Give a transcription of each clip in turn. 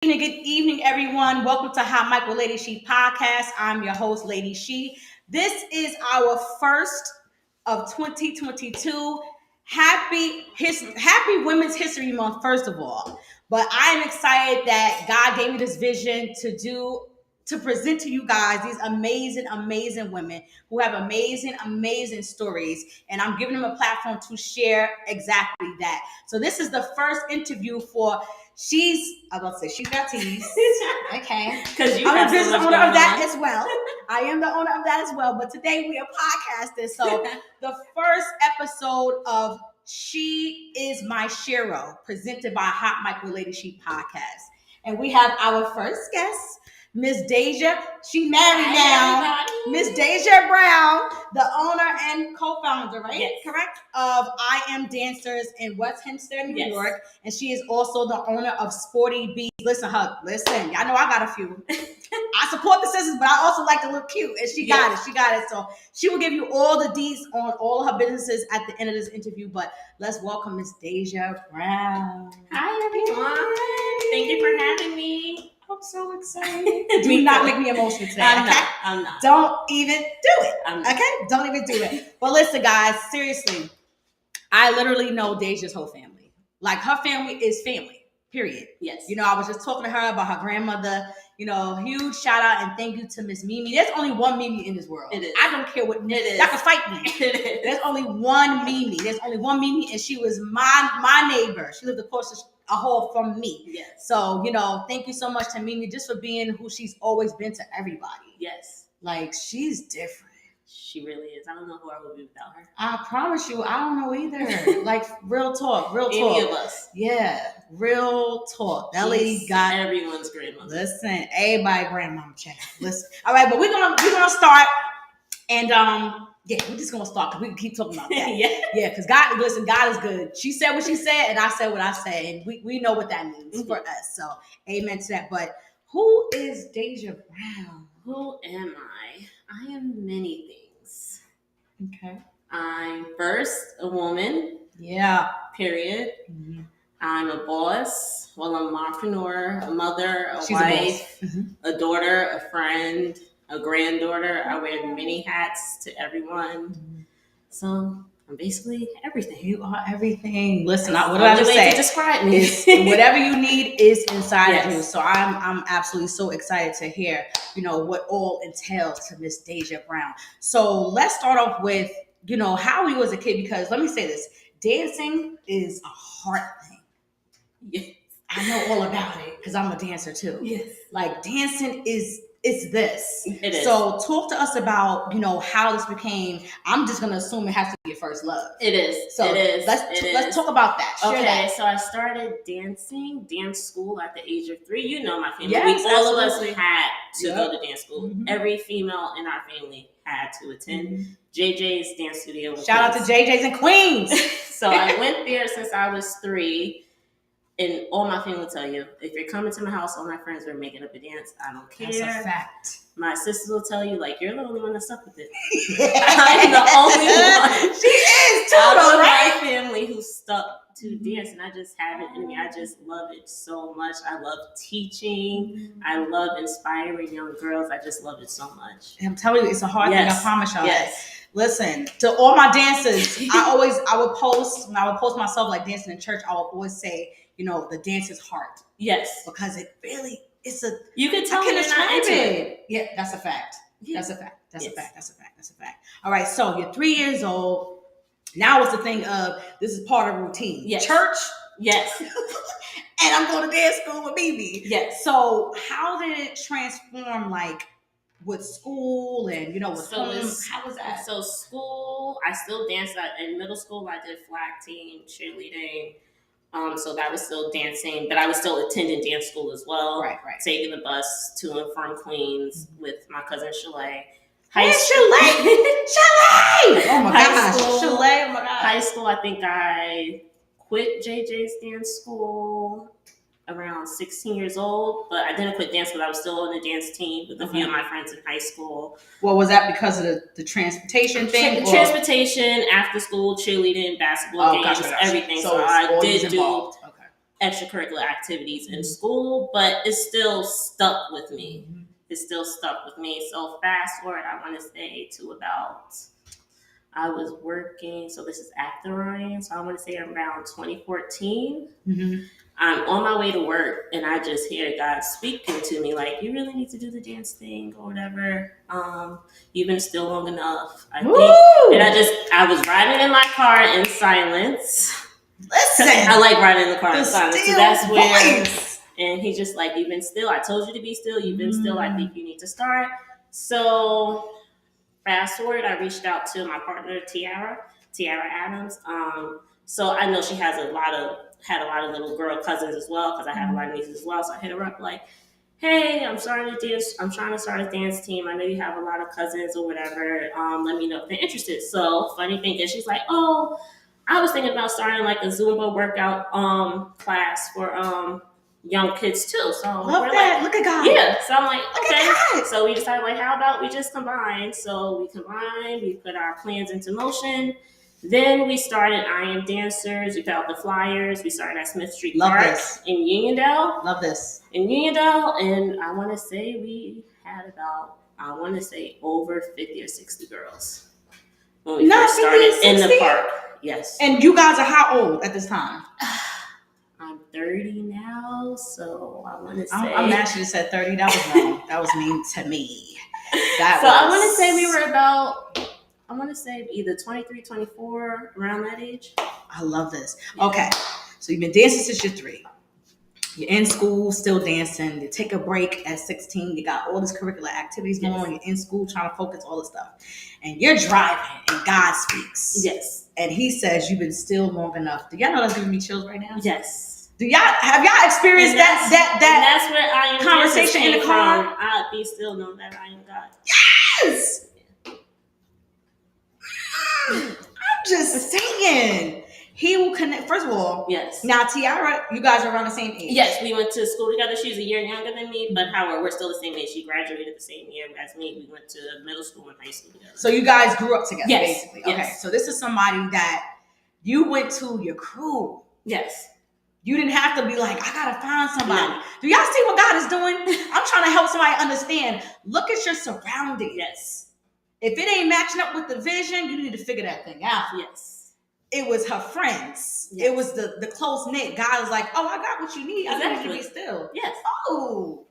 Good evening, everyone. Welcome to Hot Mic with Lady She podcast. I'm your host, Lady She. This is our first of 2022. Happy Women's History Month, first of all. But I am excited that God gave me this vision to present to you guys these amazing women who have amazing stories, and I'm giving them a platform to share exactly that. So this is the first interview for she's got teased. Okay. Because I'm the business owner of that as well. I am the owner of that as well. But today we are podcasting. So the first episode of She Is My SHERO, presented by Hot Mic with Lady She podcast. And we have our first guest, Miss Dèsa. She married now. Miss Dèsa Brown, the owner and co-founder, right? Yes. Correct? Of I Am Dancers in West Hempstead, New York. And she is also the owner of Sporty Bees. Listen, y'all know I got a few. I support the sisters, but I also like to look cute. And she got it. So she will give you all the deets on all of her businesses at the end of this interview. But let's welcome Miss Dèsa Brown. Hi, everyone. Thank you for having me. I'm so excited. Do not make me emotional today. I'm not. Don't even do it. Okay? Don't even do it. But listen, guys, seriously, I literally know Dèsa's whole family. Like, her family is family, period. Yes. You know, I was just talking to her about her grandmother. You know, huge shout out and thank you to Miss Mimi. There's only one Mimi in this world. It is. I don't care what it is. Y'all can fight me. There's only one Mimi. And she was my neighbor. She lived across a hall from me. Yes. So, you know, thank you so much to Mimi just for being who she's always been to everybody. Yes. Like, she's different. She really is. I don't know who I would be without her. I promise you, I don't know either. Like, real talk. Any of us. Yeah, real talk. That lady got everyone's grandmother. Listen, everybody grandmama check. Listen. All right, but we're gonna start, and we're just gonna start because we can keep talking about that. Because God is good. She said what she said, and I said what I said, and we know what that means for us. So, amen to that. But who is Dèsa Brown? Who am I? I am many things. Okay. I'm first a woman. Yeah. Period. Mm-hmm. I'm a boss. Well, I'm an entrepreneur, a mother, She's wife, a daughter, a friend, a granddaughter. I wear many hats to everyone. Mm-hmm. So I'm basically everything. You are everything. Listen, what do I just say? To describe me. Whatever you need is inside of you. So I'm absolutely so excited to hear, you know, what all entails to Miss Dèsa Brown. So let's start off with, you know, how you as a kid, because let me say this, dancing is a heart thing. Yes. I know all about it because I'm a dancer too. Yes. Like, dancing it's this. It is. So talk to us about, you know, how this became. I'm just going to assume it has to be your first love. It is. So it is. Let's talk about that. Okay, that. So I started dance school at the age of 3. You know my family. Yes, all of us had to go to dance school. Mm-hmm. Every female in our family had to attend JJ's dance studio. Shout out to JJ's in Queens. So I went there since I was 3. And all my family will tell you, if you're coming to my house, all my friends are making up a dance. I don't care. That's a fact. My sisters will tell you, like, you're the only one that's stuck with it. I'm the only one. She is too, out of right? my family who stuck to dance, and I just have it in me. I just love it so much. I love teaching. I love inspiring young girls. I just love it so much. I'm telling you, it's a hard thing. I promise y'all. Yes. Listen, to all my dancers, I would post myself like dancing in church. I would always say, you know, the dance is heart. Yes. Because it's a, you can tell me you're not into it. Yeah, that's a fact. Yeah. That's a fact. All right, so you're 3 years old. Now it's the thing of, this is part of routine. Yes. Church. Yes. And I'm going to dance school with Mimi. Yes. So how did it transform, like, with school and, you know, with home? How was that? So school, I still danced. In middle school, I did flag team, cheerleading. So that was still dancing, but I was still attending dance school as well. Right. Taking the bus to and from Queens with my cousin Chalet. Chalet! Oh my gosh. Chalet, oh my gosh. High school, I think I quit JJ's dance school around 16 years old, but I didn't quit dance because I was still on the dance team with a few of my friends in high school. Well, was that because of the transportation thing? Transportation, after school, cheerleading, basketball games, everything. So I did do extracurricular activities in school, but it still stuck with me. It still stuck with me. So fast forward, I want to say to about, I was working, so this is after Ryan, so I want to say around 2014. I'm on my way to work, and I just hear God speaking to me, like, you really need to do the dance thing or whatever. You've been still long enough, I think. And I was riding in my car in silence. Listen, I like riding in the car in silence. So that's where, voice. And he just like, you've been still. I told you to be still. You've been still. I think you need to start. So fast forward, I reached out to my partner, Tiara Adams. So I know she had a lot of little girl cousins as well, because I have a lot of nieces as well. So I hit her up like, hey, I'm trying to start a dance team. I know you have a lot of cousins or whatever. Let me know if they're interested. So funny thing is, she's like, oh, I was thinking about starting like a Zumba workout class for young kids too. So love that. Look at God. Yeah. So I'm like, okay. So we decided, like, how about we just combine? So we combined. We put our plans into motion. Then we started I Am Dancers. We put out the flyers. We started at Smith Street Park in Uniondale. Love this. In Uniondale, and I want to say we had about, over 50 or 60 girls when we first started in the park. Yes. And you guys are how old at this time? I'm 30 now, so I want to say. I'm mad she just said 30. That was wrong. That was mean to me. I want to say we were about, I want to say either 23, 24, around that age. I love this. Yeah. Okay, so you've been dancing since you're 3. You're in school, still dancing. You take a break at 16. You got all these curricular activities going on. You're in school trying to focus, all this stuff. And you're driving, and God speaks. Yes. And he says, you've been still long enough. Do y'all know that's giving me chills right now? Yes. Have y'all experienced that that's where I am conversation in the car? I be still know that I am God. Yes! I'm just saying. He will connect. First of all, yes. Now, Tiara, you guys are around the same age. Yes, we went to school together. She's a year younger than me, but however, we're still the same age. She graduated the same year as me. We went to middle school and high school together. So you guys grew up together, yes. basically. Yes. Okay, so this is somebody that you went to your crew. Yes. You didn't have to be like, I gotta find somebody. No. Do y'all see what God is doing? I'm trying to help somebody understand. Look at your surroundings. Yes. If it ain't matching up with the vision, you need to figure that thing out. Yes. It was her friends. Yes. It was the close knit. God was like, oh, I got what you need. I need you to be still. Yes. Oh,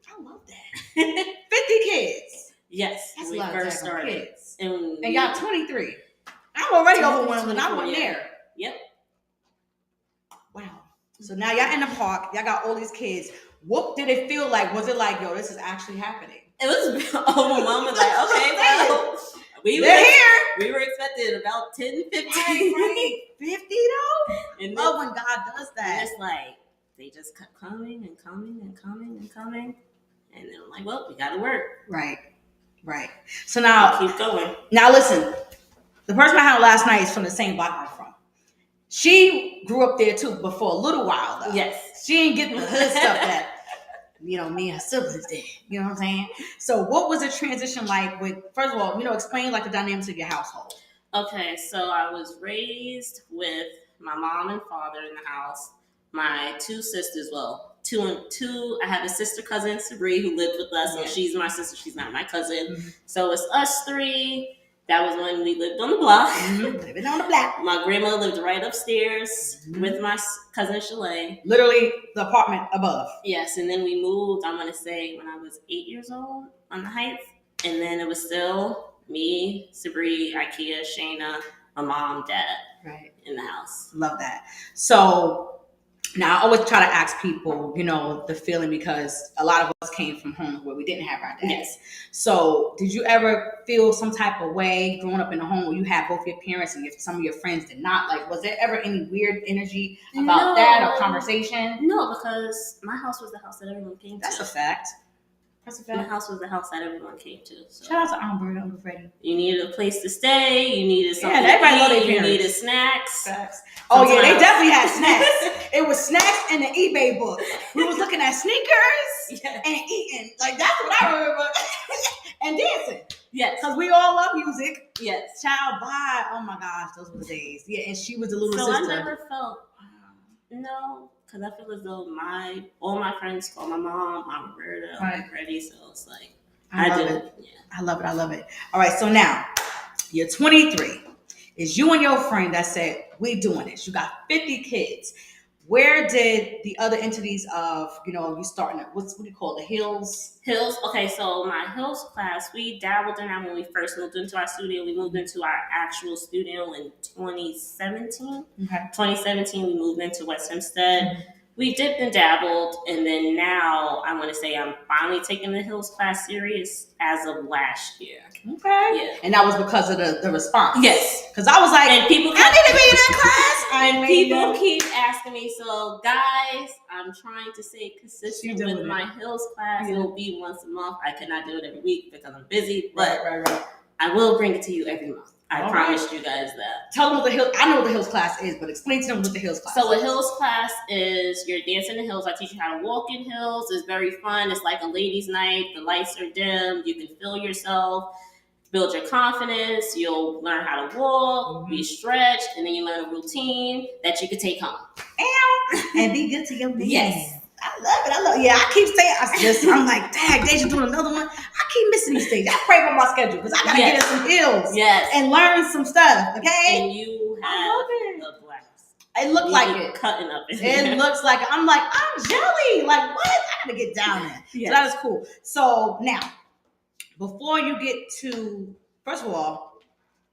I love that. 50 kids. Yes. That's when we first started. Kids. And y'all 23. I'm already overwhelmed when I went there. Yep. Wow. So now y'all in the park. Y'all got all these kids. What did it feel like? Was it like, yo, this is actually happening? It was overwhelming. Like, okay, well, we were expecting about 10, 15. Right. 50 though? And love when God does that. It's like, they just kept coming and coming and coming and coming. And then I'm like, well, we got to work. Right. So now. Keep going. Now listen, the person I had last night is from the same block I'm from. She grew up there too, but for a little while though. Yes. She didn't get the hood stuff that, me and her siblings did. You know what I'm saying? So what was the transition like with, first of all, explain like the dynamics of your household. Okay, so I was raised with my mom and father in the house, my 2 sisters, two and two. I have a sister cousin, Sabri, who lived with us. So she's my sister. She's not my cousin. Mm-hmm. So it's us 3. That was when we lived on the block. Mm-hmm. Living on the block. My grandma lived right upstairs with my cousin Chalet. Literally the apartment above. Yes, and then we moved, I want to say, when I was 8 years old on the Heights. And then it was still me, Sabri, Ikea, Shayna, my mom, dad, right, in the house. Love that. So now I always try to ask people, the feeling, because a lot of us came from homes where we didn't have our dads. Yes. So did you ever feel some type of way growing up in a home where you had both your parents and some of your friends did not? Like, was there ever any weird energy about that or conversation? No, because my house was the house that everyone came to. That's a fact. My house was the house that everyone came to. So. Shout out to Uncle Freddie. You needed a place to stay. You needed something everybody to eat. You needed snacks. Facts. Oh, yeah, they definitely had snacks. It was snacks in the eBay book. We was looking at sneakers and eating. Like, that's what I remember. And dancing. Yes. Because we all love music. Yes. Child, bye. Oh, my gosh. Those were the days. Yeah, and she was the little sister. So I never felt, because I feel as though all my friends call my mom, Mama Roberta, Right. Freddie, so it's like I love it. Yeah. I love it. I love it. All right, so now you're 23. It's you and your friend that said, we doing this. You got 50 kids. Where did the other entities of, you starting at, what do you call it, the Hills? Hills. Okay, so my Hills class, we dabbled in that when we first moved into our studio. We moved into our actual studio in 2017. Okay. 2017, we moved into West Hempstead. Mm-hmm. We dipped and dabbled, and then now I want to say I'm finally taking the Hills class serious as of last year. Okay. Yeah. And that was because of the response. Yes. Because I was like, and people I need to be in that class. And people keep asking me, so guys, I'm trying to stay consistent with my Hills class. Yeah. It will be once a month. I cannot do it every week because I'm busy, but right. I will bring it to you every month. I promised you guys that. Tell them what the Hills. I know what the Hills class is, but explain to them what the Hills class is. So a Hills class is you're dancing in hills. I teach you how to walk in hills. It's very fun. It's like a ladies' night. The lights are dim. You can feel yourself. Build your confidence. You'll learn how to walk, be stretched, and then you learn a routine that you can take home. And be good to your man. Yes. I love it. Yeah, I keep saying, I'm like, dang, Deja doing another one. I keep missing these things. I pray for my schedule because I got to get in some hills and learn some stuff, okay? And you have the blast. It looked like it. Cutting up. It looks like it. I'm like, I'm jelly. Like, what? I got to get down there. Yes. So that is cool. So now, before you get to, first of all,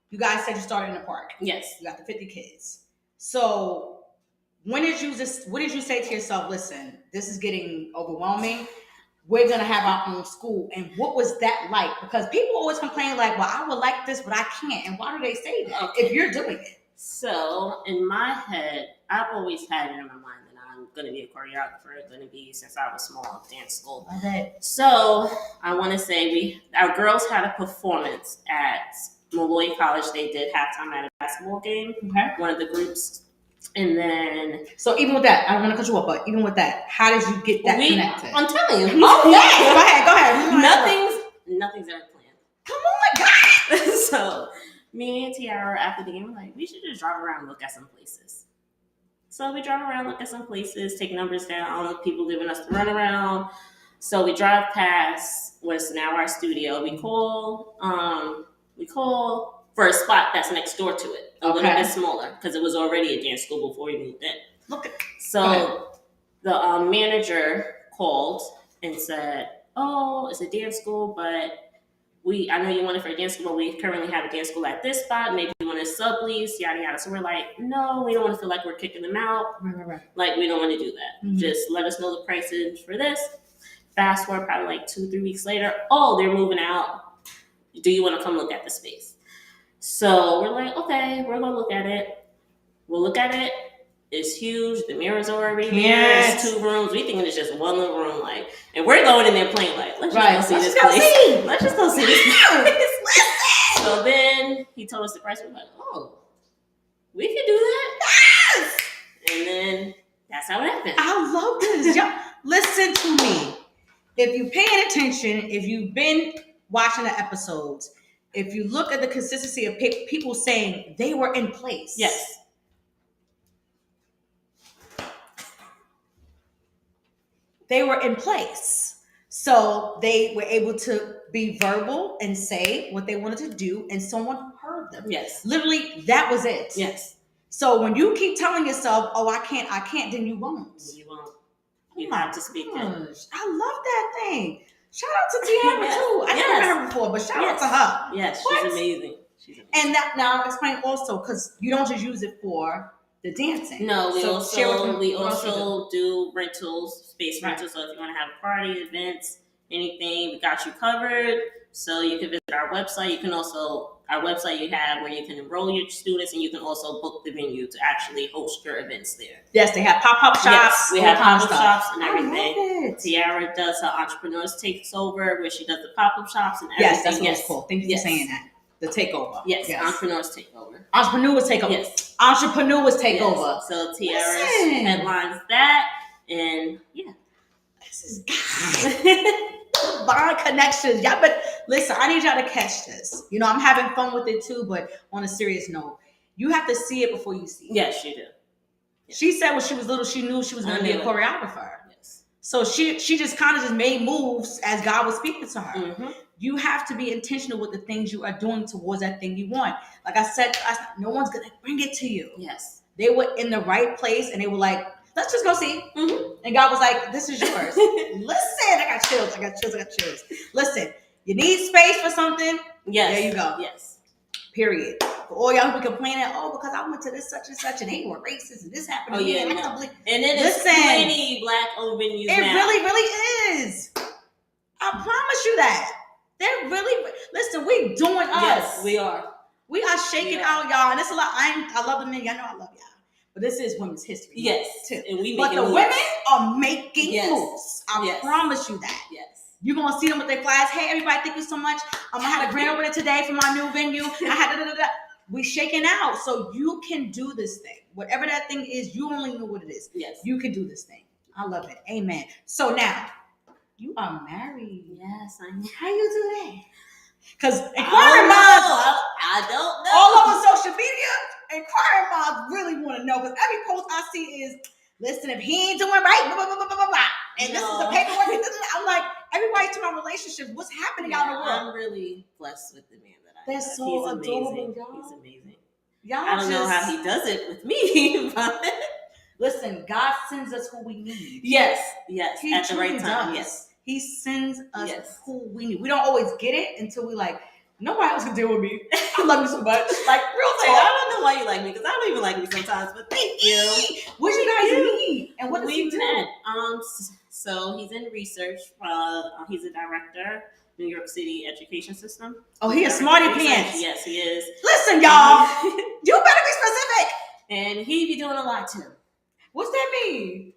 you guys said you started in the park. Yes. You got the 50 kids. So what did you say to yourself? Listen, this is getting overwhelming. We're going to have our own school. And what was that like? Because people always complain like, well, I would like this, but I can't. And why do they say that if you're doing it? So in my head, I've always had it in my mind that I'm going to be a choreographer, going to be, since I was small, dance school. Okay. So I want to say our girls had a performance at Molloy College. They did halftime at a basketball game. Okay. One of the groups. And then, so even with that, I don't want to cut you off, but even with that, how did you get that connected? I'm telling you. Oh yeah, go ahead. Nothing's ever planned. Come on, God. So me and Tiara after the game were like, we should just drive around and look at some places. So we drive around, look at some places, take numbers down, people giving us the runaround. So we drive past what's now our studio. We call for a spot that's next door to it, a little bit smaller, because it was already a dance school before we moved in. So the manager called and said, oh, it's a dance school, but I know you want it for a dance school, but we currently have a dance school at this spot. Maybe you want to sublease, yada, yada. So we're like, no, we don't want to feel like we're kicking them out. Right. Like, we don't want to do that. Mm-hmm. Just let us know the prices for this. Fast forward probably like 2-3 weeks later. Oh, they're moving out. Do you want to come look at the space? So we're like, okay, we're going to look at it. We'll look at it. It's huge. The mirrors are already there. It's 2 rooms. We thinking it's just one little room, like, and we're going in there playing like, let's just go see this place. Let's just go see this place. So then he told us the price. We're like, oh, we can do that. Yes. And then that's how it happened. I love this. Y'all, listen to me. If you're paying attention, if you've been watching the episodes, if you look at the consistency of people saying they were in place. Yes. They were in place. So they were able to be verbal and say what they wanted to do, and someone heard them. Yes. Literally, that was it. Yes. So when you keep telling yourself, oh, I can't, then you won't. You won't. You have to speak in. I love that thing. Shout out to Tiara too. I never met her before, but shout out to her. Yes, she's amazing. And that now explain also, because you don't just use it for the dancing. No, we also do rentals, space rentals. So if you want to have a party, events, anything, we got you covered. So you can visit our website. You can also, our website you have where you can enroll your students, and you can also book the venue to actually host your events there. Yes, they have pop-up shops. Yes, we have pop-up shops and everything. Tiara does her Entrepreneurs Takes Over, where she does the pop-up shops and everything. Yes, that's what it's called. Thank you for saying that. The takeover. Yes, Entrepreneurs Takeover. Entrepreneurs Takeover. Yes. Entrepreneurs Takeover. So Tiara headlines that, and this is God. Bond connections. Y'all, but listen, I need y'all to catch this. You know, I'm having fun with it too, but on a serious note, you have to see it before you see it. Yes, you do. She said when she was little, she knew she was going to be a choreographer. Yes. So she just kind of just made moves as God was speaking to her. Mm-hmm. You have to be intentional with the things you are doing towards that thing you want. Like I said, no one's going to bring it to you. Yes. They were in the right place and they were like, let's just go see. Mm-hmm. And God was like, this is yours. Listen, I got chills. Listen, you need space for something? Yes. There you go. Yes. Period. For all y'all who be complaining, because I went to this such and such and they were racist and this happened to me. And it is plenty black-owned venues now. It really is. I promise you that. They're really, listen, we doing us. Yes, we are. We are shaking out, y'all. And it's a lot. I love the men. Y'all know I love y'all. But this is women's history. Yes. Too. And but the women are making moves. I promise you that. Yes. You're going to see them with their flags. Hey, everybody, thank you so much. I had a grand opening today for my new venue. I had We shaking out. So you can do this thing. Whatever that thing is, you only know what it is. Yes. You can do this thing. I love it. Amen. So now, you are married. Yes, I know. How you do that? Because inquiring minds, I don't know. All over social media, inquiring minds really want to know. Because every post I see is, listen, if he ain't doing right, blah, blah, blah, blah, blah, blah. And this is the paperwork. I'm like, everybody to my relationship, what's happening out in the world? I'm really blessed with the man that I have. That's so adorable, y'all. He's amazing. Y'all I don't know how he does it with me, but listen, God sends us who we need. Yes, he at the right time. Does. Yes. He sends us who we need. We don't always get it until we like, nobody else can deal with me. I love you so much. Like, real talk. I don't know why you like me, because I don't even like me sometimes, but thank you. What do you guys need? And what does he do? So he's in research. He's a director, New York City education system. Oh, he is smarty pants. Yes, he is. Listen, y'all, you better be specific. And he be doing a lot too. What's that mean?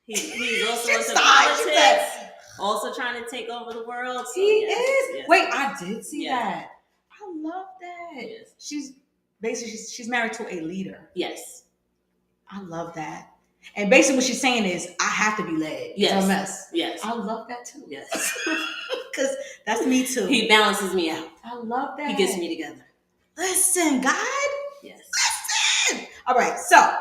He's also into politics. Also trying to take over the world. So he is. Yes. Wait, I did see that. I love that. Yes. She's married to a leader. Yes. I love that. And basically what she's saying is, I have to be led. Yes. Or mess. Yes. I love that too. Yes. Because that's me too. He balances me out. I love that. He gets me together. Listen, God. Yes. Listen. All right. So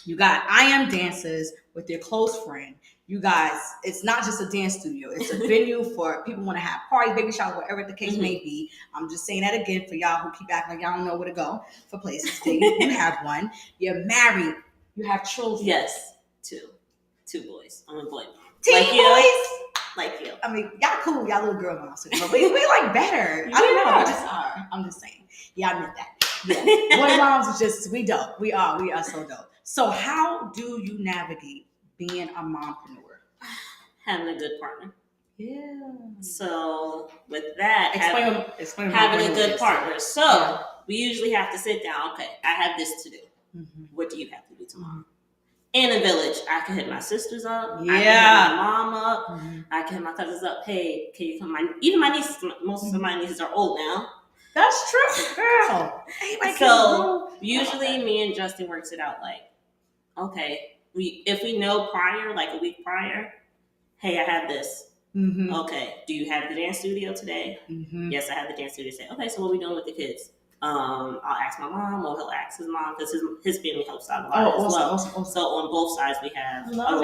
you got I Am Dancers with your close friend. You guys, it's not just a dance studio. It's a venue for people who want to have parties, baby showers, whatever the case may be. I'm just saying that again for y'all who keep acting like y'all don't know where to go for places. You have one. You're married. You have children. Yes. Two boys. I'm a boy mom. Teen like boys. You. Like you. I mean, y'all cool. Y'all little girl moms. But we like better. I don't know. We just are. I'm just saying. Yeah, I admit that. Yeah. Boy moms is just, we dope. We are so dope. So how do you navigate being a mompreneur? Having a good partner. Yeah. So with that, explain having a good partner. So we usually have to sit down. Okay, I have this to do. Mm-hmm. What do you have to do tomorrow? In a village, I can hit my sisters up. Yeah. I can hit my mom up. Mm-hmm. I can hit my cousins up. Hey, can you come? Even my nieces. Most of my nieces are old now. That's true, girl. So usually, me and Justin works it out. Like, okay, if we know prior, like a week prior, hey, I have this. Mm-hmm. Okay, do you have the dance studio today? Mm-hmm. Yes, I have the dance studio today. Okay, so what are we doing with the kids? I'll ask my mom, or he'll ask his mom, because his family helps out a lot as well. Awesome. So on both sides, we have a lot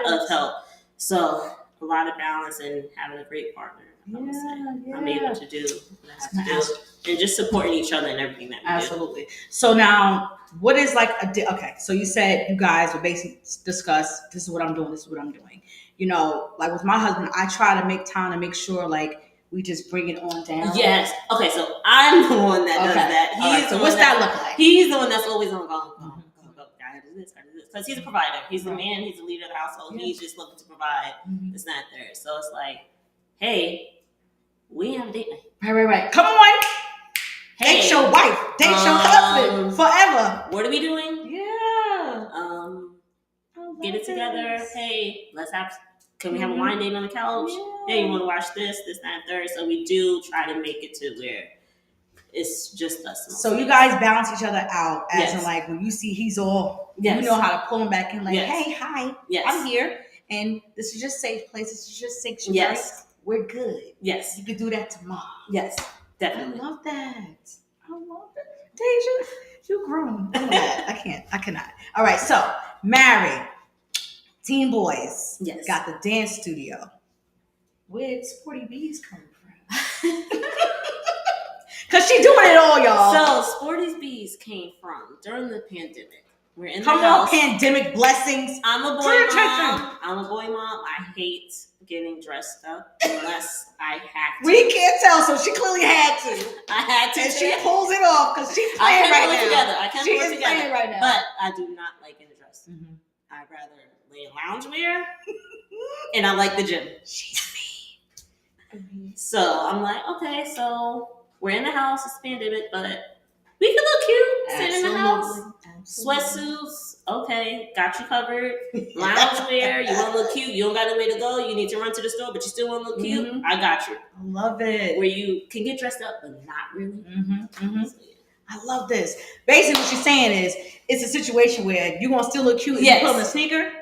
of help. So a lot of balance and having a great partner. I'm able to do what I have to do, and just supporting each other in everything that we do. Absolutely. So now, what is like okay? So you said you guys would basically discuss, this is what I'm doing, this is what I'm doing. You know, like with my husband, I try to make time to make sure like we just bring it on down. Yes. Okay. So I'm the one that does that. He's so what's that look like? He's the one that's always on go. Gotta do this. Because he's a provider. He's the man. He's the leader of the household. Yeah. He's just looking to provide. It's not there. So it's like, hey, we have a date night. Right. Come on. Hey, date your wife. Date your husband forever. What are we doing? Yeah. Get it together. Hey, can we have a wine date on the couch? Yeah. Hey, you want to watch this, that, and third? So we do try to make it to where it's just us. So you guys balance each other out as in like when you see he's all, you know how to pull him back in like, hey, hi, I'm here. And this is just safe place. This is just sanctuary. Yes. We're good. Yes. You can do that tomorrow. Yes, definitely. I love that. Deja, you grown. I cannot. All right. So married, teen boys. Yes. Got the dance studio. Where'd Sporty Bees come from? Because she doing it all, y'all. So, Sporty Bees came from during the pandemic. We're in the Come house. on, pandemic blessings. I'm a boy mom. I'm a boy mom. I hate getting dressed up unless I have to. We can't tell, so she clearly had to. I had to. And she pulls it off because she's playing right now. I can't she pull it is together. playing right now. But I do not like getting dressed. Mm-hmm. I'd rather lay in loungewear, and I like the gym. She's me. So I'm like, okay, so we're in the house. It's pandemic, but we can look cute. Sit in the house. Sweatsuits, okay, got you covered. Loungewear, you want to look cute. You don't got nowhere to go. You need to run to the store, but you still want to look cute. Mm-hmm. I got you. I love it. Where you can get dressed up, but not really. Mm-hmm. Mm-hmm. So, yeah. I love this. Basically, what she's saying is, it's a situation where you're going to still look cute if you put on a sneaker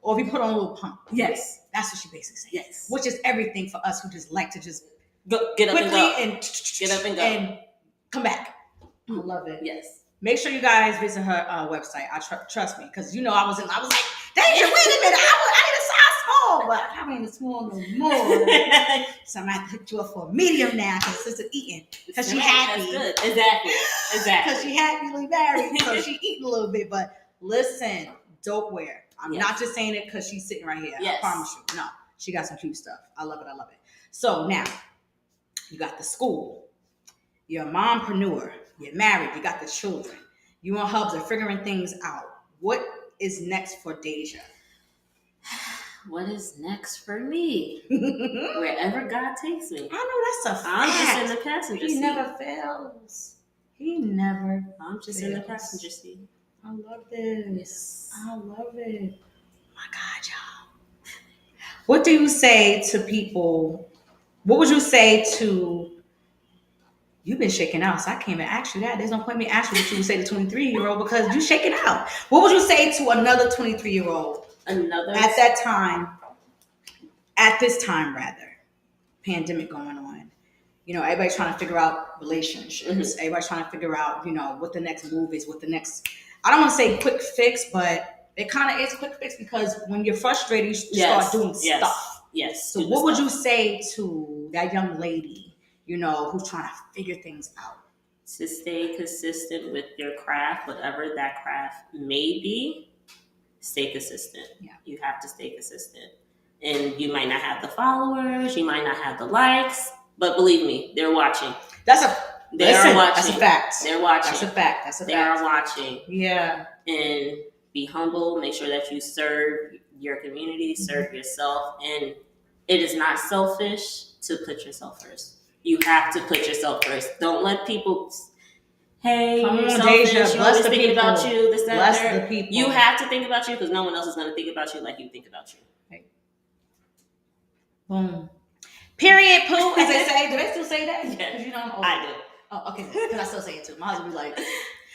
or if you put on a little pump. Yes. That's what she basically said. Yes. Which is everything for us who just like to just get up quickly and get up and go. And come back. I love it. Yes. Make sure you guys visit her website. I trust me, because you know I was like, Deja, wait a minute, I need a size small, but I ain't a small no more. So I'm gonna have to hit you up for a medium now, because sister eating, because she happy. That's good. Exactly. Because she happily married, so she eating a little bit. But listen, dope wear. I'm not just saying it because she's sitting right here. Yes. I promise you. No, she got some cute stuff. I love it. I love it. So now you got the school. You're a mompreneur. You're married. You got the children. You and Hubs are figuring things out. What is next for Dèja? What is next for me? Wherever God takes me. I know that's a fact. I'm just in the passenger seat. He never fails. He never I'm just in the passenger seat. I love this. Yes. I love it. Oh my God, y'all. What do you say to people? What would you say to... You've been shaking out, so I can't even ask you that. There's no point in me asking what you would say to 23-year-old because you shaking out. What would you say to another 23-year-old? At that time, at this time rather, pandemic going on. You know, everybody's trying to figure out relationships. Mm-hmm. Everybody's trying to figure out, you know, what the next move is, what the next... I don't want to say quick fix, but it kind of is quick fix because when you're frustrated, you start doing stuff. Yes. So what would you say to that young lady, you know, who's trying to figure things out? To stay consistent with your craft, whatever that craft may be, stay consistent. Yeah. You have to stay consistent. And you might not have the followers, you might not have the likes, but believe me, they're watching. They are watching. That's a fact. They're watching. That's a fact. They are watching. Yeah. And be humble. Make sure that you serve your community, serve yourself. And it is not selfish to put yourself first. You have to put yourself first. Don't let people, hey, come you're on, selfish. Dèja, You're always thinking about you. This, that, bless there. The people. You have to think about you because no one else is going to think about you like you think about you. Okay. Boom. Period, poo, as they say. Do they still say that? Yeah. You know, I do. Oh, okay. Because I still say it too. My husband be like,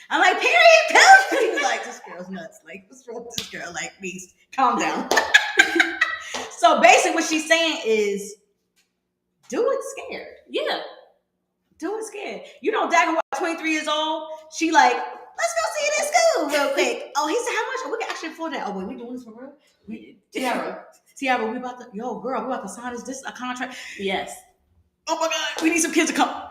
I'm like, period, poo. He was like, this girl's nuts. Like, what's wrong with this girl? Like, please, calm down. So basically what she's saying is, do it scared. Yeah. Do it scared. You know, Dagger, 23 years old, she like, let's go see it in school real quick. Oh, he said, how much? Oh, we can actually afford that. Oh, wait, we doing this for real? Tiara, we about to, yo, girl, we about to sign a contract. Yes. Oh my God, we need some kids to come.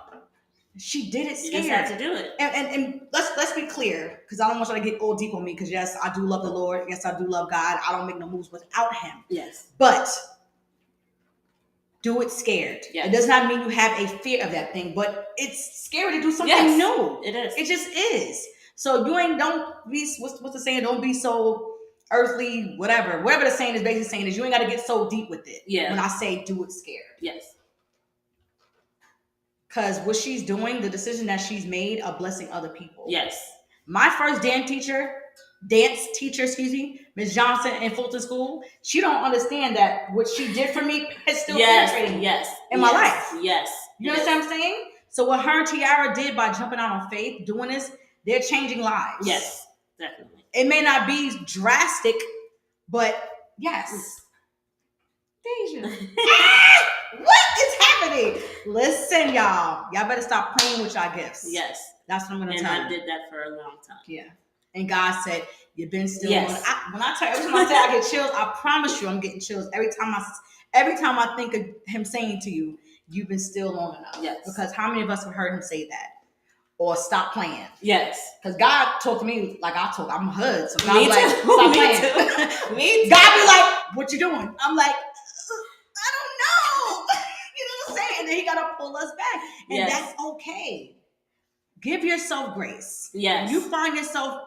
She did it scared. You just have to do it. And let's be clear, because I don't want you to get all deep on me, because yes, I do love the Lord. Yes, I do love God. I don't make no moves without him. Yes. But do it scared. Yes. It does not mean you have a fear of that thing, but it's scary to do something new. It is. It just is. So don't be, what's the saying? Don't be so earthly, whatever. Whatever the saying is basically saying is you ain't got to get so deep with it. Yeah. When I say do it scared. Yes. Because what she's doing, the decision that she's made, are blessing other people. Yes. My first dance teacher, Ms. Johnson in Fulton School, she don't understand that what she did for me is still penetrating in my life. Yes. You understand what I'm saying? So what her and Tiara did by jumping out on faith, doing this, they're changing lives. Yes, definitely. It may not be drastic, but yes. Dèja. What is happening? Listen, y'all. Y'all better stop playing with y'all gifts. Yes. That's what I'm going to tell you. And I did that for a long time. Yeah. And God said, you've been still. Yes. When I tell you, every time I say I get chills, I promise you I'm getting chills. Every time I think of him saying to you, you've been still long enough. Yes. Because how many of us have heard him say that? Or stop playing. Yes. Because God talked to me like I talk. I'm hood. So God Me be like, too. stop Me playing. too. Me too. God be like, what you doing? I'm like, I don't know. You know what I'm saying? And then he got to pull us back. And Yes. that's okay. Give yourself grace. Yes. When you find yourself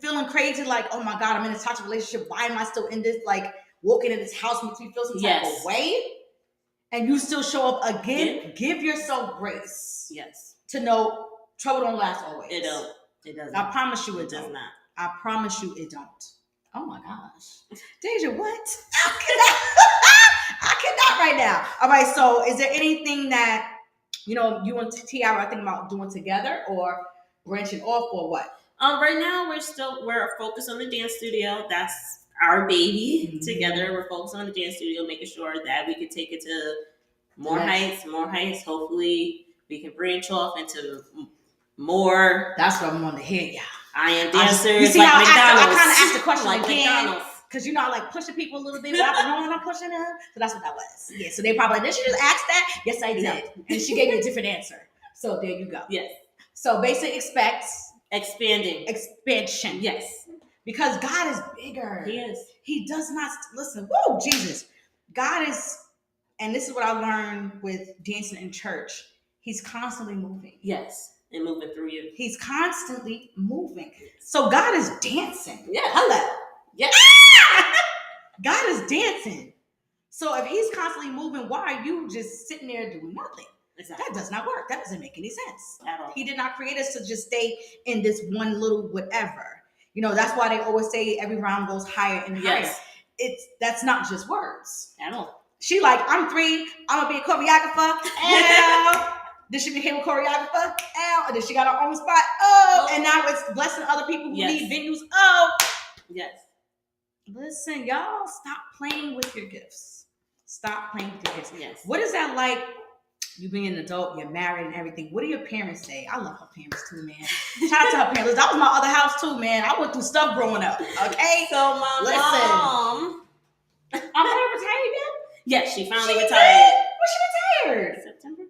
feeling crazy, like, oh my God, I'm in a toxic relationship. Why am I still in this? Like, walking in this house makes me feel some type of way. And you still show up again. Give yourself grace. Yes. To know trouble don't last always. It don't. It doesn't. I promise you it does don't. not. I promise you it don't. Oh my gosh. Deja, what? I cannot right now. All right, so is there anything that, you and Tiara are thinking about doing together or branching off or what? Right now we're focused on the dance studio. That's our baby. Mm-hmm. Together. We're focused on the dance studio, making sure that we can take it to more heights. Hopefully we can branch off into more. That's what I'm on to hear, yeah. I am dancers. You see like how McDonald's. I kind of asked the question like again. McDonald's. Because I like pushing people a little bit without knowing I'm pushing them. So that's what that was. Yeah. So they probably like, did she just ask that? Yes, I did. No. And she gave me a different answer. So there you go. Yes. So basically expects expansion. Yes. Because God is bigger. He is. He does not listen. Whoa, Jesus. God is, and this is what I learned with dancing in church. He's constantly moving. Yes. And moving through you. He's constantly moving. So God is dancing. Yeah. Hello. Yes. God is dancing. So if he's constantly moving, why are you just sitting there doing nothing? Exactly. That does not work. That doesn't make any sense. At all. He did not create us to just stay in this one little whatever. That's why they always say every round goes higher and higher. That's not just words. At all. She like, I'm 3, I'm gonna be a choreographer. And then she became a choreographer. And then she got her own spot. And now it's blessing other people who need venues. Yes. Listen, y'all, stop playing with your gifts. Stop playing with your gifts. Yes. What is that like? You being an adult, you're married and everything. What do your parents say? I love her parents too, man. Shout out to her parents. That was my other house too, man. I went through stuff growing up. Okay. So my mom. I'm not retired yet? Yes, she finally retired. When she retired? September.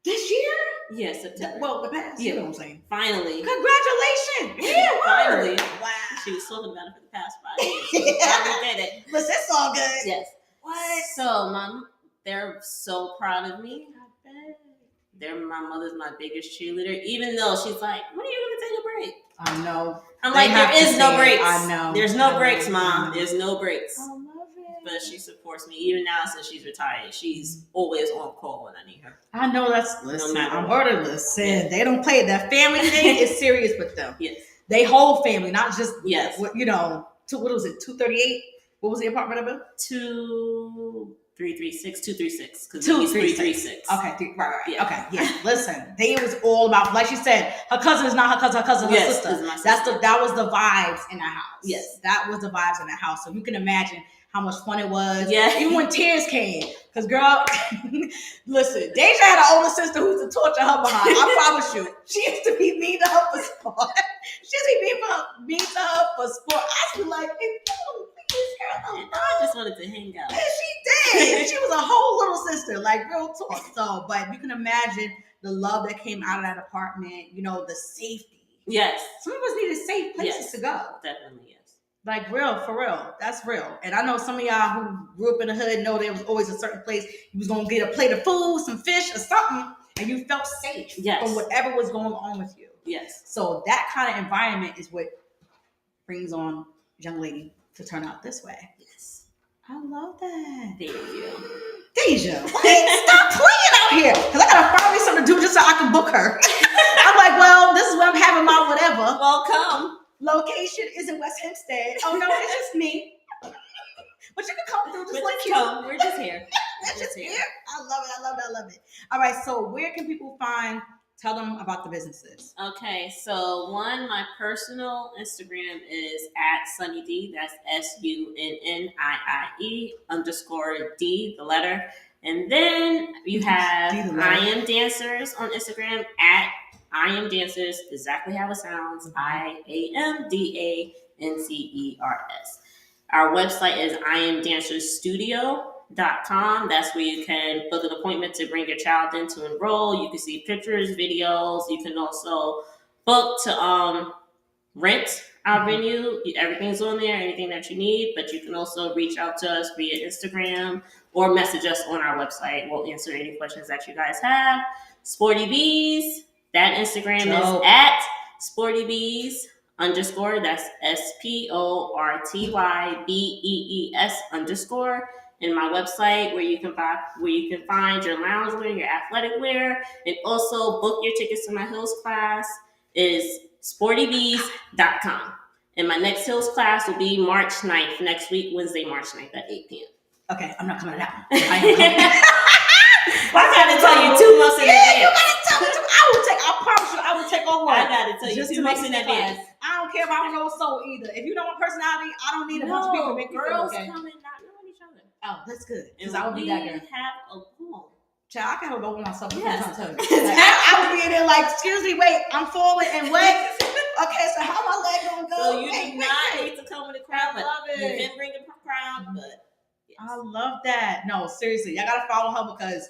This year? Yes, September. Well, the past. Yeah. You know what I'm saying? Finally. Congratulations. Yeah, finally. Wow. She was talking about it for the past 5 years. Finally did it. But it's all good. Yes. What? So, Mom, they're so proud of me. My mother's my biggest cheerleader, even though she's like, when are you going to take a break? I know. I'm like, there is no breaks. I know. There's no breaks, Mom. There's no breaks. I love it. But she supports me. Even now, since she's retired, she's always on call when I need her. I know listen, I'm orderless. Yeah. They don't play. That family thing is serious with them. Yes. They whole family, not just, yes. What was it, 238? What was the apartment number? 236. 236. Okay, right. Yeah. Okay, yeah. Listen, it was all about, like she said, her cousin is not her cousin. Her cousin, her sister. Is my sister. That was the vibes in the house. Yes, that was the vibes in the house. So you can imagine how much fun it was. Yeah. Even when tears came, because girl, listen, Deja had an older sister who used to torture her behind. I promise you, she used to be mean to her for sport. She used to be mean to her for sport. I used to be like, I just wanted to hang out. And she did. She was a whole little sister, like real talk. So, but you can imagine the love that came out of that apartment, the safety. Yes. Some of us needed safe places to go. Definitely, yes. Like for real. That's real. And I know some of y'all who grew up in the hood know there was always a certain place you was going to get a plate of food, some fish or something, and you felt safe from whatever was going on with you. Yes. So that kind of environment is what brings on young lady to turn out this way. Yes. I love that. Thank you. Deja, stop playing out here. Because I got to find me something to do just so I can book her. I'm like, well, this is where I'm having my whatever. Well, come. Location is in West Hempstead. Oh, no, it's just me. But you can come through just like you. We're just here. We're just here. I love it. All right, so where can people tell them about the businesses? Okay, so my personal Instagram is @SunnyD. That's SUNNIIE_D, the letter. And then you have I Am Dancers on Instagram I Am Dancers, exactly how it sounds. IAMDANCERS. Our website is iamdancerstudio.com. That's where you can book an appointment to bring your child in to enroll. You can see pictures, videos. You can also book to rent our venue. Everything's on there, anything that you need. But you can also reach out to us via Instagram or message us on our website. We'll answer any questions that you guys have. Sporty Bees, that Instagram is at Sporty Bees _ that's SPORTYBEES _ and my website where you can find your loungewear, your athletic wear, and also book your tickets to my Hills class is sportybees.com. And my next Hills class will be March 9th, next week, Wednesday, March 9th at 8 p.m. Okay, I'm not coming to that one. I gotta tell you 2 months in advance. You gotta tell me. I promise you, I will take over. I gotta tell you 2 months in advance. I don't care if I don't know a soul either. If you know my personality, I don't need a bunch of people to make me feel okay. Come and not knowing each other. Oh, that's good. Because I would be that girl. Have a pool. Child, I can have a go with myself. Yes. I would be in there like, excuse me, wait, I'm falling and wet. Okay, so how my leg gonna go? So you do not need to come in the crowd, but you can bring a crowd, but yes. I love that. No, seriously, y'all gotta follow her because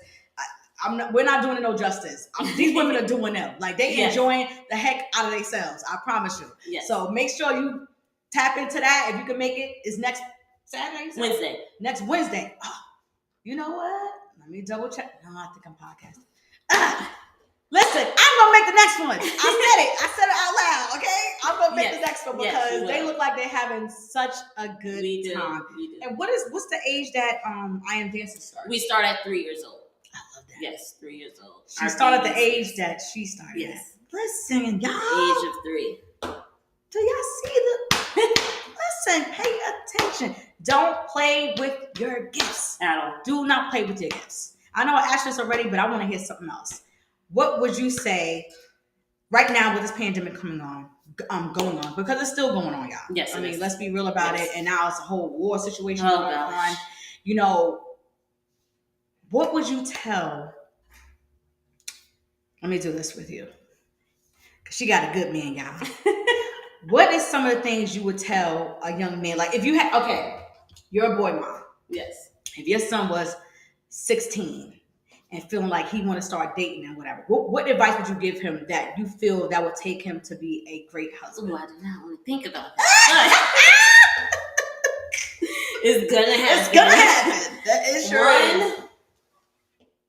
we're not doing it no justice. These women are doing them. Like they enjoying the heck out of themselves. I promise you. Yes. So make sure you tap into that. If you can make it, it's next Saturday? Wednesday. Next Wednesday. Oh, you know what? Let me double check. No, I think I'm podcasting. Listen, I'm gonna make the next one. I said it out loud, okay? I'm gonna make the next one because they look like they're having such a good time. We do. And what's the age that I Am Dancing starts? We start at 3 years old. I love that. Yes, 3 years old. She started at the age that she started. Yes. Listen, y'all. Age of 3. Do y'all see Listen, pay attention. Don't play with your gifts. At all. Do not play with your gifts. I know I asked this already, but I want to hear something else. What would you say right now with this pandemic going on, because it's still going on, y'all. Yes. I mean, let's be real about it. And now it's a whole war situation going on. You know, what would you tell? Let me do this with you. Because she got a good man, y'all. What is some of the things you would tell a young man? Like if you had, you're a boy mom. Yes. If your son was 16 and feeling like he want to start dating and whatever, what advice would you give him that you feel that would take him to be a great husband? Oh, I do not want to think about that. It's gonna happen. It's gonna happen. That is sure.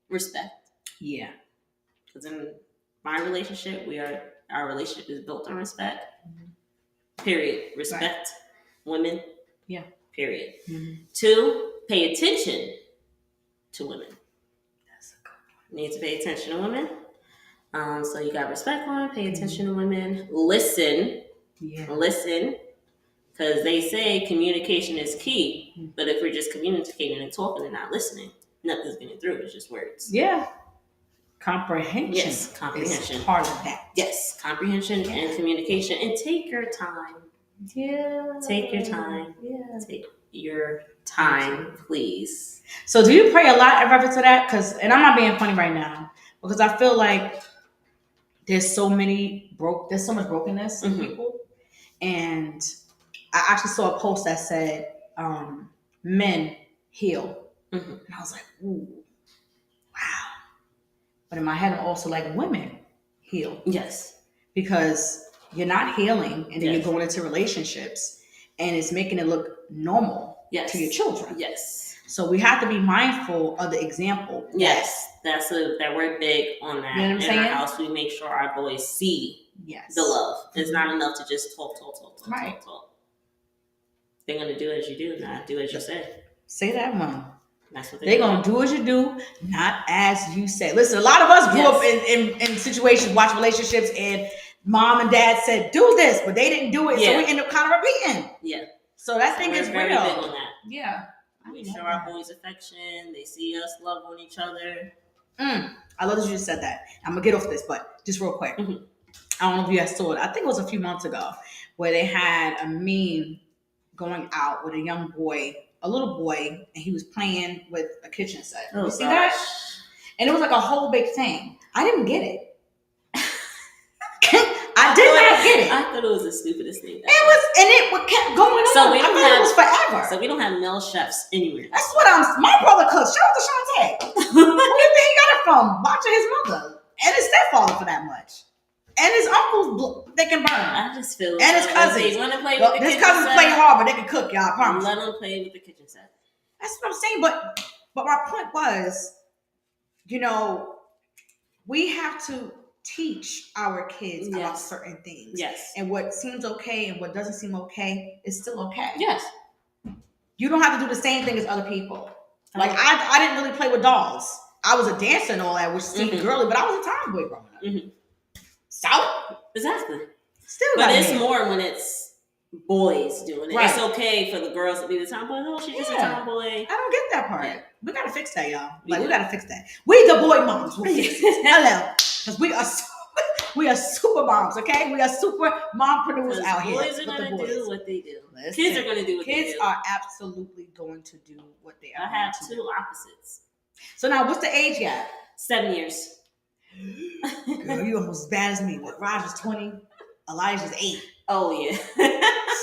Respect. Yeah. Because in my relationship, our relationship is built on respect. Mm-hmm. Period. Respect women. Yeah. Period. Mm-hmm. 2, pay attention to women. That's a good one. You need to pay attention to women. So you got respect women, pay attention to women. Listen. Yeah. Listen. Because they say communication is key. Mm-hmm. But if we're just communicating and talking and not listening, nothing's getting through. It's just words. Yeah. Comprehension. Yes, comprehension is part of that. Yes, comprehension and communication. And take your time. Yeah. Take your time. Yeah. Take your time, please. So do you pray a lot in reference to that? And I'm not being funny right now, because I feel like there's so much brokenness in people. And I actually saw a post that said, men heal. Mm-hmm. And I was like, ooh. But in my head, I'm also like, women heal. Yes. Because you're not healing and then you're going into relationships and it's making it look normal to your children. Yes. So we have to be mindful of the example. Yes. That we're big on that. You know what I'm saying? In our house, we make sure our boys see the love. It's not enough to just talk. They're going to do as you do, not do as you say. Say that, Mom. That's what they're going to do as you do, not as you say. Listen, a lot of us grew up in situations, watch relationships, and mom and dad said, do this, but they didn't do it, so we end up kind of repeating. Yeah. So that thing is very real. big on that. Yeah. We show our boys affection. They see us love on each other. I love that you just said that. I'm going to get off this, but just real quick. Mm-hmm. I don't know if you guys saw it. I think it was a few months ago, where they had a meme going out with a young boy, a little boy, and he was playing with a kitchen set. You see that? And it was like a whole big thing. I didn't get it. did it. I thought it was the stupidest thing. It kept going on. So we I thought it was forever. So we don't have male chefs anywhere. That's what my brother cooks. Shout out to Shantae. Where do you think he got it from? Watching his mother and his stepfather for that much. And his uncles, they can burn. I just feel and his cousins. They want to play with the his kitchen cousins set. play hard, but they can cook, y'all. I promise. Let them play with the kitchen set. That's what I'm saying. But my point was, we have to teach our kids about certain things. Yes. And what seems okay and what doesn't seem okay is still okay. Yes. You don't have to do the same thing as other people. Like I didn't really play with dolls. I was a dancer and all that, which seemed girly, but I was a tomboy growing up. Mm-hmm. So exactly. Still, but it's more when it's boys doing it. Right. It's okay for the girls to be the tomboy. Oh, she's just a tomboy. I don't get that part. Yeah. We gotta fix that, y'all. We gotta fix that. We the boy moms will fix it. Hello, because we are super moms. Okay, we are super mompreneurs out here. Boys are gonna do what they do. Kids are gonna do what they do. Kids are absolutely going to do what they are. I have two opposites. So now, what's the age gap? 7 years. Girl, you almost as bad as me. What? Raj is 20, Elijah's 8. Oh yeah.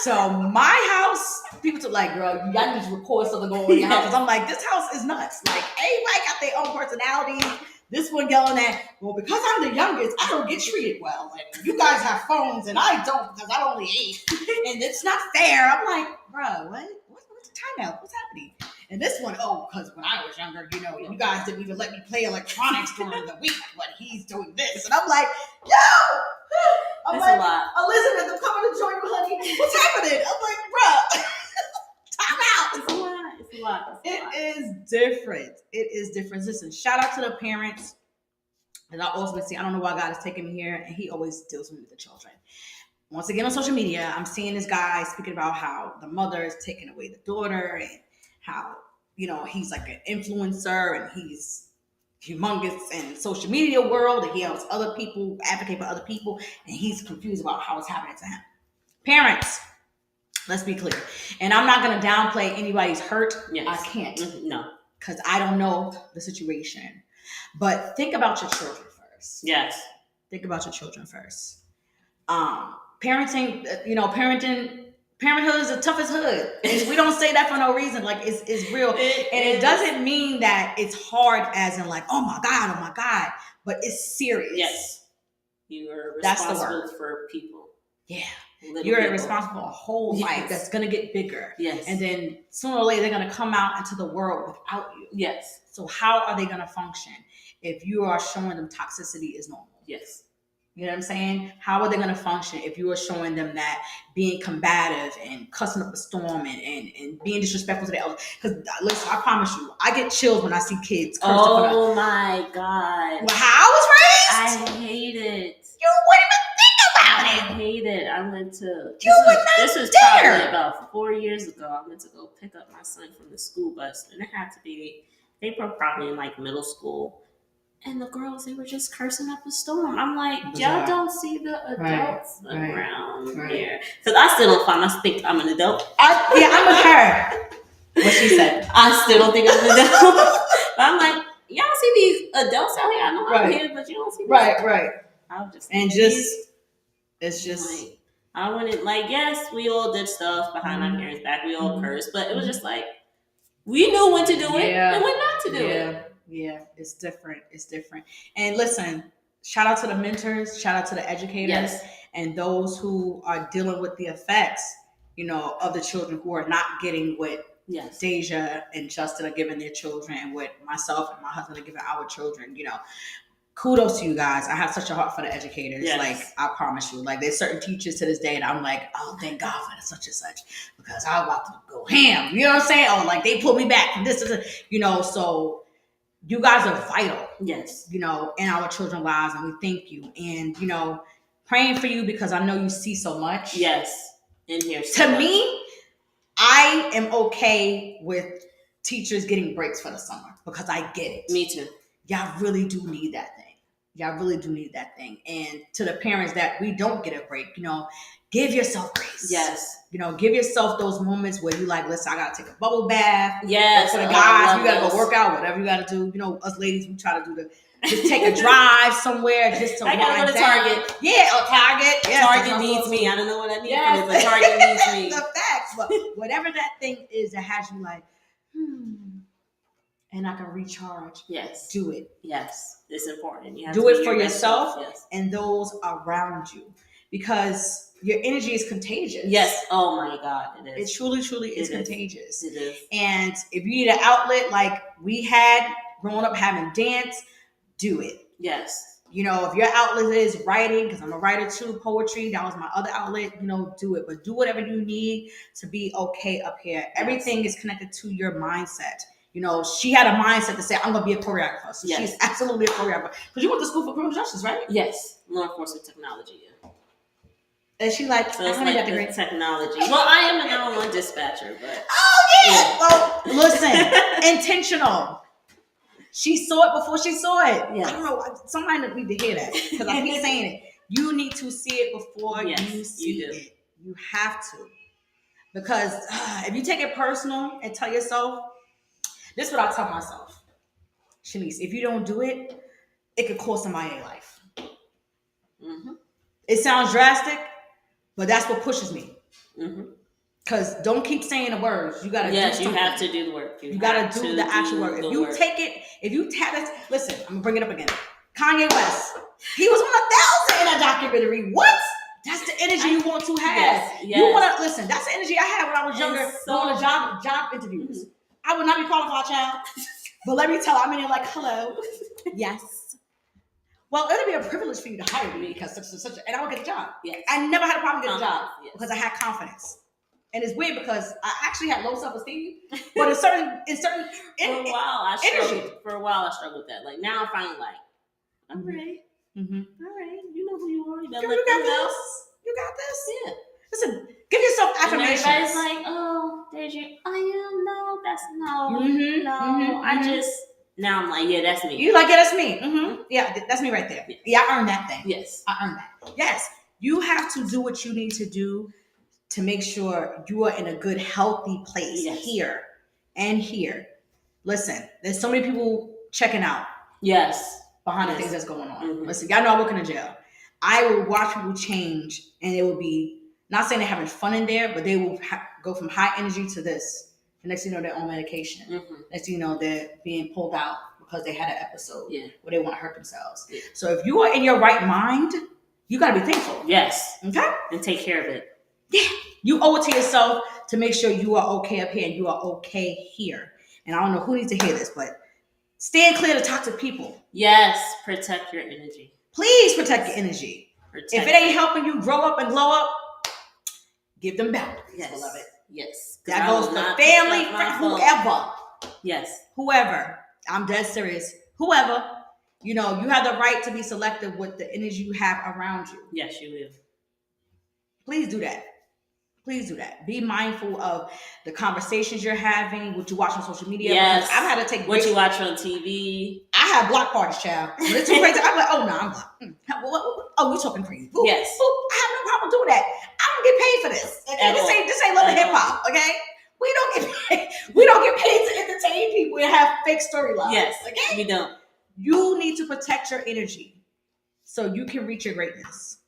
So my house, people took like, girl, y'all need to record something going on in your house. I'm like, this house is nuts. Like, everybody got their own personality. This one yelling at, well, because I'm the youngest, I don't get treated well. And you guys have phones and I don't because I'm only 8. And it's not fair. I'm like, bro, what's the timeout? What's happening? And this one, because when I was younger, you guys didn't even let me play electronics during the week, but he's doing this. And I'm like, yo! I'm That's like, a lot. Elizabeth, I'm coming to join you, honey. What's happening? I'm like, bruh, time out. It's a lot. It is different. It is different. Listen, shout out to the parents. And I always see, I don't know why God is taking me here, and he always deals with me with the children. Once again, on social media, I'm seeing this guy speaking about how the mother is taking away the daughter and how, he's like an influencer and he's humongous in social media world and he helps other people, advocate for other people, and he's confused about how it's happening to him. Parents, let's be clear. And I'm not going to downplay anybody's hurt. Yes. I can't. No. Because I don't know the situation. But think about your children first. Yes. Think about your children first. Parenting, parenthood is the toughest hood. And we don't say that for no reason. Like, it's real. It doesn't mean that it's hard as in like, oh my God. But it's serious. Yes. You are responsible for people. Yeah. You're responsible for a whole life that's going to get bigger. Yes. And then sooner or later, they're going to come out into the world without you. Yes. So how are they going to function if you are showing them toxicity is normal? Yes. You know what I'm saying? How are they going to function if you are showing them that being combative and cussing up a storm and being disrespectful to the elders? Because listen, I promise you, I get chills when I see kids curse up. Oh my God. Well, how I was raised? I hate it. You wouldn't even think about it. I hate it. I went to. This was dare. probably about 4 years ago. I went to go pick up my son from the school bus, and it had to be. They were probably in like middle school. And the girls, they were just cursing up a storm. I'm like, y'all don't see the adults around here. Because I still don't think I'm an adult. I'm with her. What she said. I still don't think I'm an adult. But I'm like, y'all see these adults out here? I know I'm here, but you don't see these. Right. I'll just it's just. like, I wouldn't, like, yes, we all did stuff behind our parents' back. We all cursed. But it was just like, we knew when to do it and when not to do it. Yeah, it's different. And listen, shout out to the mentors, shout out to the educators, and those who are dealing with the effects, of the children who are not getting what Deja and Justin are giving their children and what myself and my husband are giving our children. Kudos to you guys. I have such a heart for the educators. Yes. Like, I promise you. Like, there's certain teachers to this day that I'm like, oh, thank God for such and such, because I'm about to go ham. You know what I'm saying? Or like, they pulled me back from this, so you guys are vital, yes, in our children's lives, and we thank you. And, praying for you because I know you see so much. Yes. In here. To me, I am okay with teachers getting breaks for the summer because I get it. Me too. Y'all really do need that thing. And to the parents that we don't get a break, give yourself grace. Yes. Give yourself those moments where you like, listen, I gotta take a bubble bath. Yes. For the guys, you gotta go work out, whatever you gotta do. Us ladies, we try to do just take a drive somewhere just to I gotta go to Target. Yeah, or Target. Yeah, Target needs me. I don't know what I need from it, but Target needs me. The facts. But whatever that thing is that has you like, and I can recharge. Yes. Do it. Yes. It's important. You have do it for yourself yes. and those around you. Because your energy is contagious. Yes. Oh my God. It is. It truly, truly is contagious. It is. And if you need an outlet like we had growing up having dance, do it. Yes. You know, if your outlet is writing, because I'm a writer too, poetry, that was my other outlet, you know, do it. But do whatever you need to be okay up here. Yes. Everything is connected to your mindset. You know, she had a mindset to say, I'm going to be a choreographer. So she's absolutely a choreographer. Because you went to school for criminal justice, right? Yes. Law enforcement technology, yeah. And she like, so it's like the technology. Well, I am a 911 dispatcher, but. Oh, yeah. Well, listen, intentional. She saw it before she saw it. Yes. I don't know. Somebody need to hear that because I keep saying it. You need to see it before you see it. You have to. Because if you take it personal and tell yourself, this is what I tell myself. Shanice, if you don't do it, it could cost somebody their life. Mm-hmm. It sounds drastic, but that's what pushes me. Because don't keep saying the words. You got to do something. Yes, you have to do the work. You got to do the actual work. If you take it, if you tap it, listen, I'm going to bring it up again. Kanye West, he was 1,000 in a documentary. What? That's the energy you want to have. Yes. You want to, listen, that's the energy I had when I was younger, going to job interviews. I would not be qualified, child. But let me tell you, I'm in there like, hello. Yes. Well, it'll be a privilege for you to hire me because such and I will get a job. Yes. I never had a problem getting a job because I had confidence. And it's weird because I actually had low self-esteem, but in certain for a while I struggled with that. Like now I'm finally like, I'm ready. Mm-hmm. All right, you know who you are. You got this. You got this. Yeah. Listen, give yourself affirmations. And everybody's like, oh, Dèja, I am. No, that's no. Mm-hmm. No, mm-hmm. I just. Now I'm like, yeah, that's me. You like, yeah, that's me. Mm-hmm. Yeah, that's me right there. Yes. Yeah, I earned that thing. Yes. I earned that. Yes. You have to do what you need to do to make sure you are in a good, healthy place here and here. Listen, there's so many people checking out. Yes. Behind the things that's going on. Mm-hmm. Listen, y'all know I work in a jail. I will watch people change and it will be, not saying they're having fun in there, but they will go from high energy to this. The next thing you know, they're on medication. Mm-hmm. Next thing you know, they're being pulled out because they had an episode where they want to hurt themselves. Yeah. So if you are in your right mind, you got to be thankful. Yes. Okay? And take care of it. Yeah. You owe it to yourself to make sure you are okay up here and you are okay here. And I don't know who needs to hear this, but stand clear of toxic people. Yes. Protect your energy. Please protect your energy. If it ain't helping you grow up and glow up, give them boundaries. Yes. Beloved. Yes. That goes for family, whoever. Yes. Whoever. I'm dead serious. Whoever. You know, you have the right to be selective with the energy you have around you. Yes, you will. Please do that. Please do that. Be mindful of the conversations you're having, what you watch on social media. Yes. I've had to take what you watch on TV. I have block parties, child. When it's too crazy, I'm like, oh no, I'm blocked. Oh, you talking crazy? Ooh, yes. Ooh, I have no problem doing that. I don't get paid for this. Okay? This ain't love and hip hop. Okay, we don't get paid. We don't get paid to entertain people and have fake storylines. Yes. Okay, we don't. You need to protect your energy so you can reach your greatness.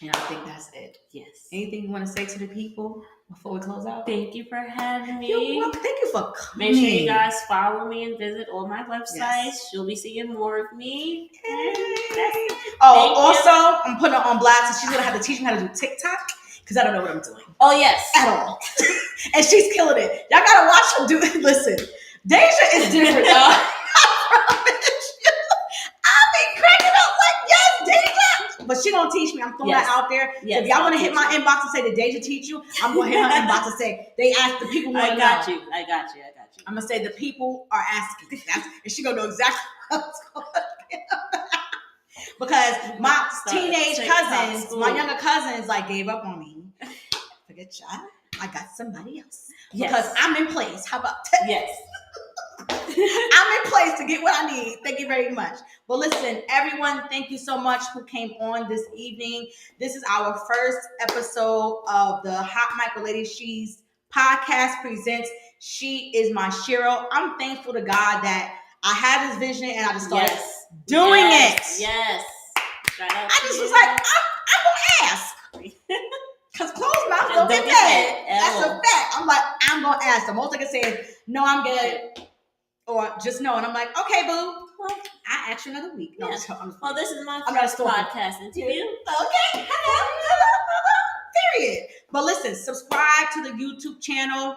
And I think that's it. Yes. Anything you want to say to the people before we close out? Thank you for having me. You're welcome. Thank you for coming. Make sure you guys follow me and visit all my websites. Yes. You'll be seeing more of me. Also, I'm putting her on blast, and she's going to have to teach me how to do TikTok because I don't know what I'm doing. Oh, yes. At all. And she's killing it. Y'all got to watch her do it. Listen, Dèja is different, y'all. I promise you. I'll be cracking up like, yes, Dèja. But she gonna teach me. I'm throwing that out there. Yes, so if y'all want to hit my inbox and say, did Dèja teach you? I'm gonna hit her inbox and say, they asked the people. I got you. I'm gonna say the people are asking. And she gonna know exactly what I'm talking about. Because my teenage cousins, my younger cousins, like gave up on me. Forget y'all. I got somebody else. Yes. Because I'm in place. How about that? Yes. I'm in place to get what I need. Thank you very much. Well, listen, everyone, thank you so much who came on this evening. This is our first episode of the Hot Mic with Lady She's podcast presents She Is My SHERO. I'm thankful to God that I had this vision and I just started doing it. Yes. I just was like, I'm gonna ask. Because closed mouth don't get fed. That's a fact. I'm like, I'm gonna ask. The most I can say is, no, I'm good. Or just no. And I'm like, okay, boo. Well, I asked you another week. No, well, this is my first podcast interview. Okay. Hello. Period. But listen, subscribe to the YouTube channel.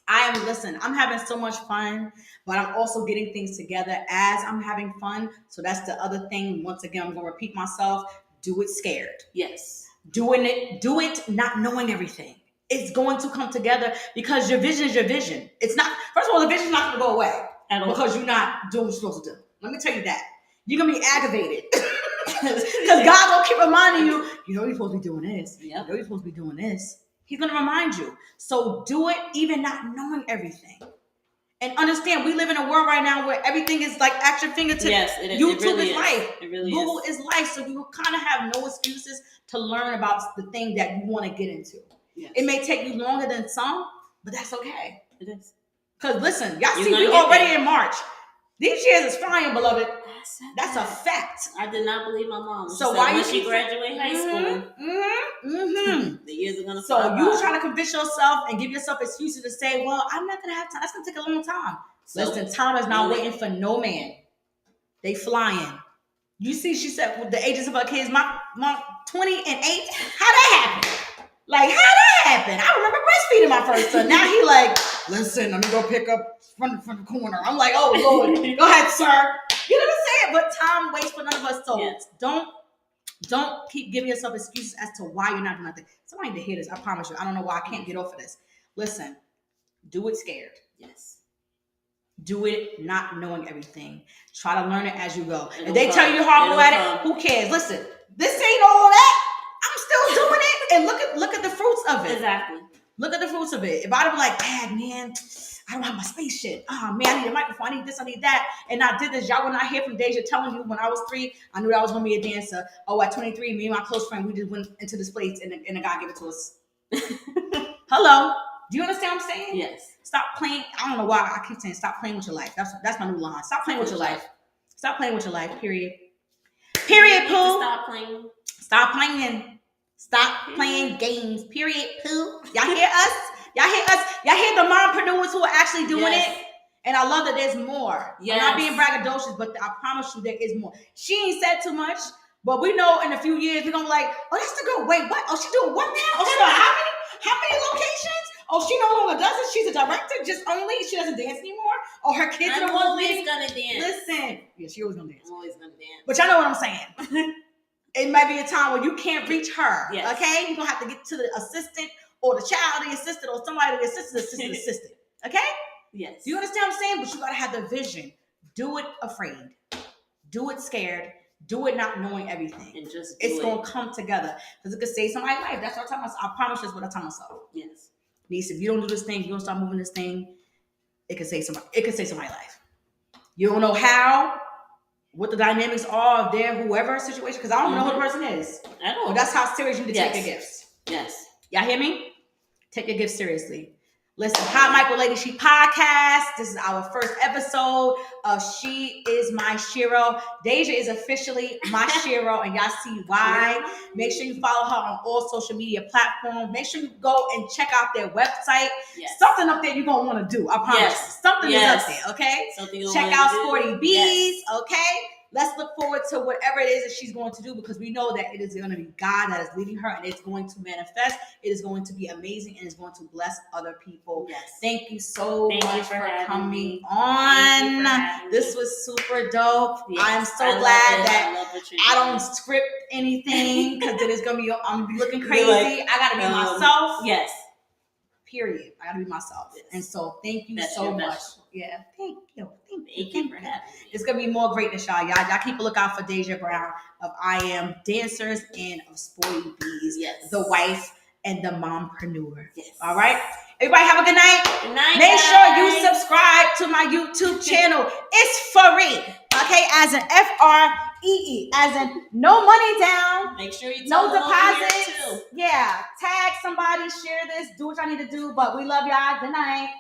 I'm having so much fun, but I'm also getting things together as I'm having fun. So that's the other thing. Once again, I'm going to repeat myself. Do it scared. Yes. Do it not knowing everything. It's going to come together because your vision is your vision. It's not, first of all, the vision's not going to go away because you're not doing what you're supposed to do. Let me tell you that. You're going to be aggravated. Because God will keep reminding you, you're supposed to be doing this. Yep. You're supposed to be doing this. He's going to remind you. So do it even not knowing everything. And understand, we live in a world right now where everything is like at your fingertips. Yes, it is. YouTube it really is life. It really Google is life. So you kind of have no excuses to learn about the thing that you want to get into. Yes. It may take you longer than some, but that's okay. It is. Because listen, y'all see we already in March. These years is flying, beloved. That's a fact. I did not believe my mom. So why when she graduated high school, the years are gonna. So you try to convince yourself and give yourself excuses to say, "Well, I'm not gonna have time. That's gonna take a long time." So, listen, time is not waiting for no man. They flying. You see, she said with the ages of her kids, my 20 and 8. How that happen? Like how that happen? I remember breastfeeding my first son. Now he like, listen, let me go pick up from the corner. I'm like, oh Lord, go ahead, sir. You know what I'm saying? But time waits for none of us. So don't keep giving yourself excuses as to why you're not doing nothing. Somebody need to hear this. I promise you. I don't know why I can't get off of this. Listen, do it scared. Yes. Do it not knowing everything. Try to learn it as you go. If they tell you you're horrible at it, who cares? Listen, this ain't all that. I'm still doing it. And look at the fruits of it. Exactly. Look at the fruits of it. If I'd be like, man, I don't have my space shit. Oh man, I need a microphone. I need this, I need that. And I did this. Y'all will not hear from Dèsa telling you when I was 3, I knew that I was going to be a dancer. Oh, at 23, me and my close friend, we just went into this place and the guy gave it to us. Hello. Do you understand what I'm saying? Yes. Stop playing. I don't know why I keep saying stop playing with your life. That's my new line. Stop playing with your life. Stop playing with your life. Period. Period, Pooh. Stop playing. Stop playing. Stop playing games. Period, Pooh. Y'all hear us? Y'all hear us? Y'all hear the mompreneurs who are actually doing it? And I love that there's more. Yes. I'm not being braggadocious, but I promise you there is more. She ain't said too much, but we know in a few years we're gonna be like, oh, that's the girl. Wait, what? Oh, she doing what now? Oh, she doing how many locations? Oh, she no longer does it. She's a director, just only. She doesn't dance anymore. Oh, her kids are the ones always gonna dance. Listen, yeah, she always gonna dance. I'm always gonna dance. But y'all know what I'm saying. It might be a time where you can't reach her. Yes. Okay, you're gonna have to get to the assistant or the child, the assistant, or somebody, the assistant. Okay? Yes. Do you understand what I'm saying? But you gotta have the vision. Do it afraid. Do it scared. Do it not knowing everything. And just it's gonna come together. Because it could save somebody's life. That's what I tell myself. I promise that's what I tell myself. Yes. Niece, if you don't do this thing, you don't start moving this thing, it could save somebody's life. You don't know how, what the dynamics are of their whoever situation, because I don't know who the person is. I don't. But that's how serious you need to take your gifts. Yes. Y'all hear me? Take your gifts seriously. Listen, Hot Michael Lady She Podcast. This is our first episode of She Is My SHERO. Dèsa is officially my SHERO, and y'all see why. Make sure you follow her on all social media platforms. Make sure you go and check out their website. Yes. Something up there you're going to want to do. I promise you. Something is up there, okay? Check out Sporty Bees, okay? Let's look forward to whatever it is that she's going to do, because we know that it is going to be God that is leading her, and it's going to manifest. It is going to be amazing, and it's going to bless other people. Yes. Thank you so much for coming on. This was super dope. Yes. I'm so glad that I don't script anything, because then it's going to be, I'm going to be looking crazy. I got to be myself. Yes. Period. I gotta be myself. Yes. And so thank you so much. Yeah. Thank you. Thank you for having me. It's gonna be more greatness, y'all. Y'all keep a lookout for Dèsa Brown of I Am Dancers and of Sporty Bees. Yes. The wife and the mompreneur. Yes. All right. Everybody have a good night. Good night. Make sure you subscribe to my YouTube channel. It's free. Okay, as in FREE, as in no money down. Make sure you tell no deposits. Yeah, tag somebody, share this, do what y'all need to do. But we love y'all. Good night.